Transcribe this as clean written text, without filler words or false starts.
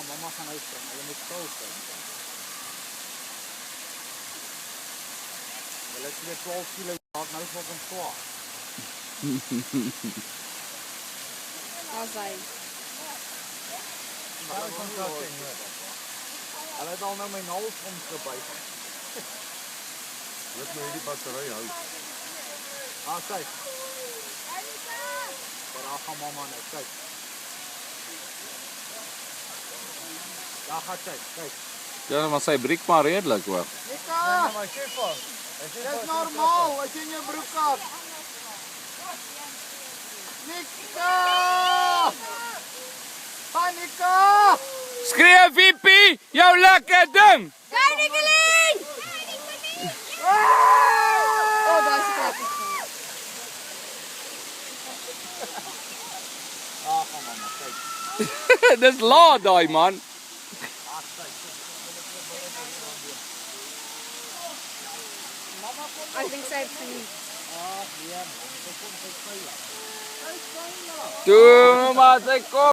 mama gaan uitbring. Hulle moet stil sit. Hulle het weer 12 kilo gehad, nou is ons swaar. Daar's hy. Hulle het al nou my naels omgebyt. Let my hierdie battery hou. Kyk. Daar gaan mama nou, kyk. Daar gaan kyk. Ja, maar sy breek maar redelik hoor. Nika! Dis normaal, as jy in jou broek het. Nika! Panika! Skree Wiepie, jou lekker ding. Gaan Nicoline! Oh, daar is 'n klapie. Gaan mama, kyk. Dis laat daai man. I think sy het geniet. Nee, man, sy kom sy veilig. Toe maar sy kom.